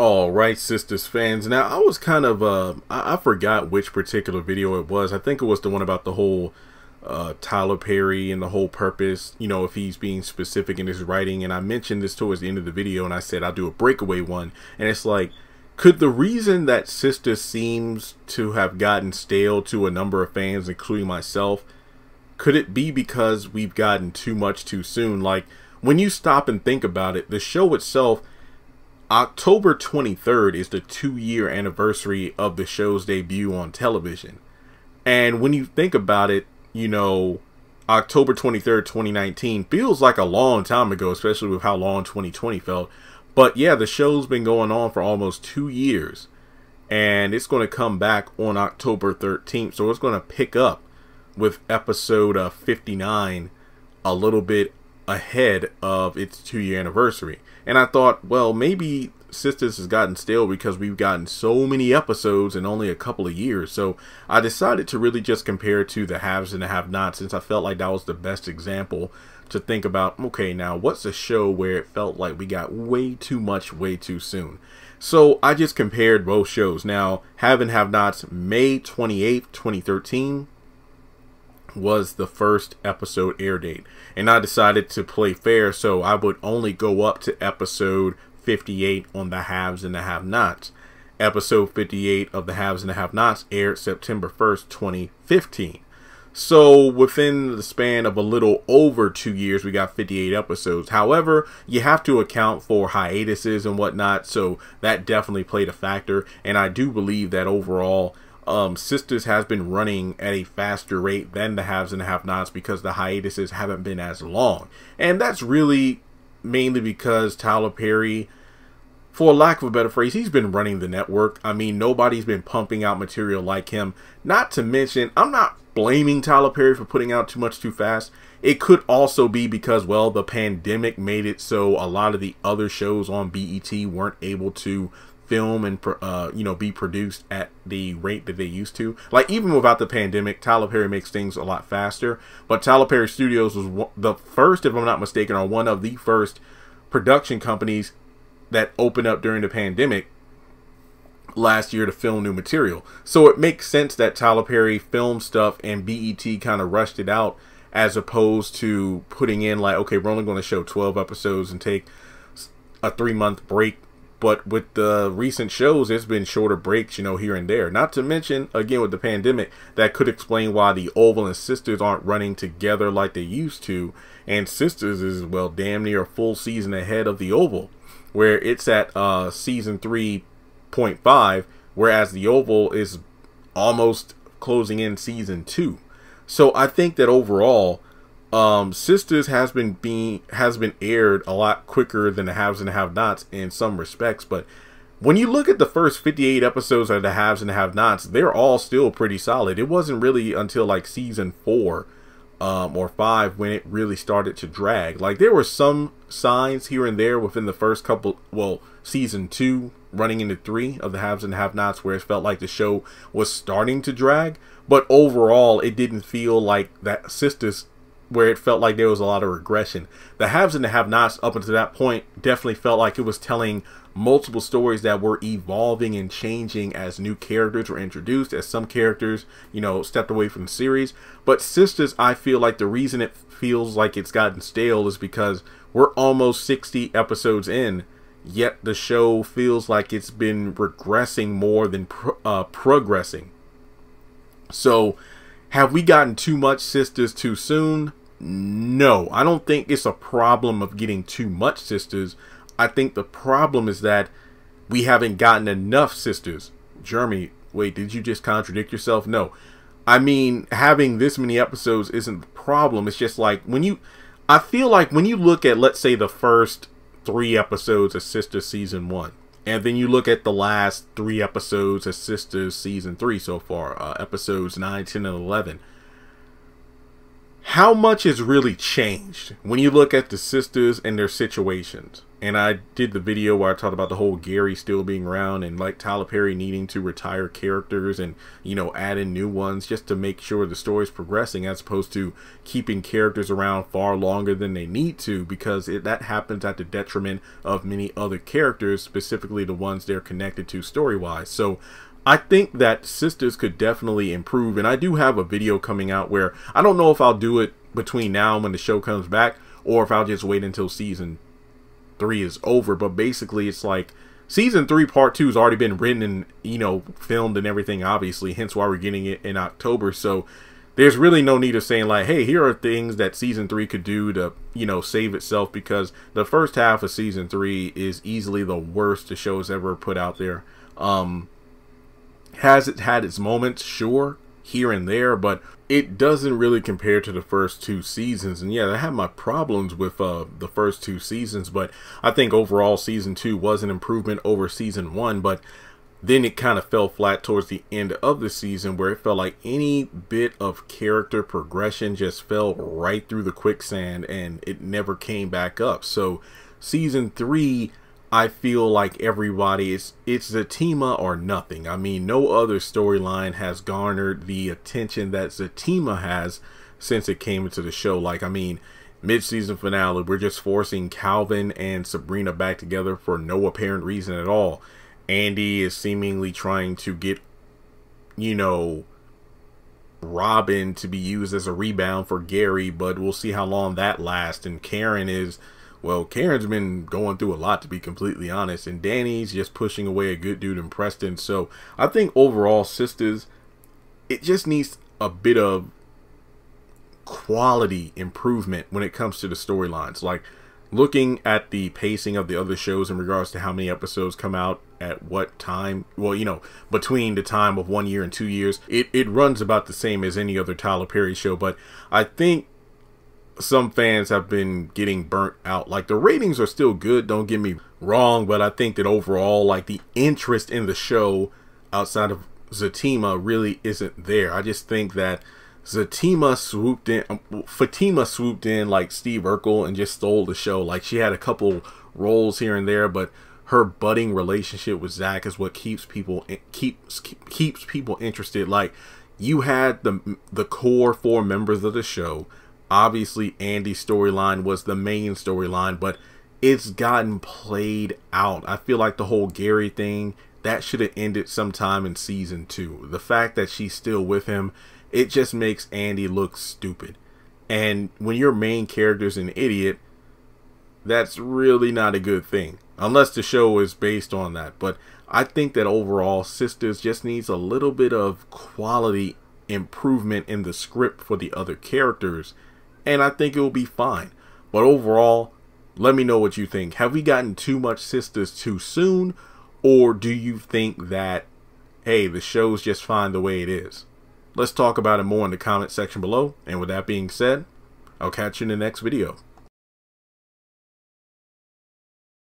All right, Sistas fans. Now, I was kind of, I forgot which particular video it was. I think it was the one about the whole Tyler Perry and the whole purpose, you know, if he's being specific in his writing. And I mentioned this towards the end of the video, and I said I'll do a breakaway one. And it's like, could the reason that Sistas seems to have gotten stale to a number of fans, including myself, could it be because we've gotten too much too soon? Like, when you stop and think about it, the show itself, October 23rd is the 2-year anniversary of the show's debut on television. And when you think about it, you know, October 23rd, 2019 feels like a long time ago, especially with how long 2020 felt. But yeah, the show's been going on for almost 2 years, and it's going to come back on October 13th. So it's going to pick up with episode 59 a little bit ahead of its 2-year anniversary. And I thought, well, maybe Sistas has gotten stale because we've gotten so many episodes in only a couple of years. So I decided to really just compare it to the haves and the have-nots, since I felt like that was the best example to think about, okay, now what's a show where it felt like we got way too much way too soon. So I just compared both shows. Now, Have and Have-Nots, May 28th, 2013 was the first episode air date, and I decided to play fair, so I would only go up to episode 58 on the haves and the have-nots. Episode 58 of the haves and the have-nots aired September 1st, 2015. So within the span of a little over 2 years, we got 58 episodes. However, you have to account for hiatuses and whatnot, so that definitely played a factor. And I do believe that overall, Sistas has been running at a faster rate than the haves and the have-nots because the hiatuses haven't been as long. And that's really mainly because Tyler Perry, for lack of a better phrase, he's been running the network. I mean, nobody's been pumping out material like him. Not to mention, I'm not blaming Tyler Perry for putting out too much too fast. It could also be because, well, the pandemic made it so a lot of the other shows on BET weren't able to film and you know, be produced at the rate that they used to. Like, even without the pandemic, Tyler Perry makes things a lot faster. But Tyler Perry Studios was the first, if I'm not mistaken, or one of the first production companies that opened up during the pandemic last year to film new material. So it makes sense that Tyler Perry filmed stuff and BET kind of rushed it out, as opposed to putting in like, okay, we're only going to show 12 episodes and take a 3-month break. But with the recent shows, it's been shorter breaks, you know, here and there. Not to mention, again, with the pandemic, that could explain why the Oval and Sistas aren't running together like they used to. And Sistas is, well, damn near a full season ahead of the Oval, where it's at season 3.5, whereas the Oval is almost closing in season 2. So I think that overall, Sistas has been aired a lot quicker than the haves and the have-nots in some respects. But when you look at the first 58 episodes of the haves and the have-nots, they're all still pretty solid. It wasn't really until like season 4 or 5 when it really started to drag. Like, there were some signs here and there within the first couple, well, season 2 running into 3 of the haves and the have-nots, where it felt like the show was starting to drag. But overall, it didn't feel like that Sistas, where it felt like there was a lot of regression. The haves and the have-nots up until that point definitely felt like it was telling multiple stories that were evolving and changing as new characters were introduced, as some characters, you know, stepped away from the series. But Sistas, I feel like the reason it feels like it's gotten stale is because we're almost 60 episodes in, yet the show feels like it's been regressing more than progressing. So, have we gotten too much Sistas too soon? No, I don't think it's a problem of getting too much Sistas. I think the problem is that we haven't gotten enough Sistas. Jeremy, wait, did you just contradict yourself? No. I mean, having this many episodes isn't the problem. It's just like, I feel like when you look at, let's say, the first 3 episodes of Sistas season 1, and then you look at the last 3 episodes of Sistas season 3 so far, episodes 9, 10, and 11. How much has really changed when you look at the Sistas and their situations? And I did the video where I talked about the whole Gary still being around and like Tyler Perry needing to retire characters and, you know, add in new ones just to make sure the story's progressing, as opposed to keeping characters around far longer than they need to, because that happens at the detriment of many other characters, specifically the ones they're connected to story-wise. So I think that Sistas could definitely improve, and I do have a video coming out where I don't know if I'll do it between now and when the show comes back, or if I'll just wait until season 3 is over. But basically it's like season 3 part 2 has already been written and, you know, filmed and everything, obviously, hence why we're getting it in October. So there's really no need of saying like, hey, here are things that season 3 could do to, you know, save itself, because the first half of season 3 is easily the worst the show's ever put out there. Has it had its moments? Sure, here and there, but it doesn't really compare to the first 2 seasons. And yeah, I had my problems with the first 2 seasons, but I think overall season 2 was an improvement over season 1. But then it kind of fell flat towards the end of the season, where it felt like any bit of character progression just fell right through the quicksand and it never came back up. So season 3, I feel like everybody, it's Zatima or nothing. I mean, no other storyline has garnered the attention that Zatima has since it came into the show. Like, I mean, mid-season finale, we're just forcing Calvin and Sabrina back together for no apparent reason at all. Andy is seemingly trying to get, you know, Robin to be used as a rebound for Gary, but we'll see how long that lasts. And Karen is, well, Karen's been going through a lot, to be completely honest, and Danny's just pushing away a good dude in Preston. So I think overall Sistas, it just needs a bit of quality improvement when it comes to the storylines. Like, looking at the pacing of the other shows in regards to how many episodes come out at what time, well, you know, between the time of 1 year and 2 years, it runs about the same as any other Tyler Perry show. But I think some fans have been getting burnt out. Like, the ratings are still good, don't get me wrong, but I think that overall, like, the interest in the show outside of Zatima really isn't there. I just think that Fatima swooped in like Steve Urkel and just stole the show. Like, she had a couple roles here and there, but her budding relationship with Zach is what keeps people interested. Like, you had the core 4 members of the show. Obviously, Andy's storyline was the main storyline, but it's gotten played out. I feel like the whole Gary thing, that should have ended sometime in season 2. The fact that she's still with him, it just makes Andy look stupid. And when your main character's an idiot, that's really not a good thing, unless the show is based on that. But I think that overall, Sistas just needs a little bit of quality improvement in the script for the other characters, and I think it will be fine. But overall, let me know what you think. Have we gotten too much Sistas too soon, or do you think that, hey, the show's just fine the way it is? Let's talk about it more in the comment section below. And with that being said, I'll catch you in the next video.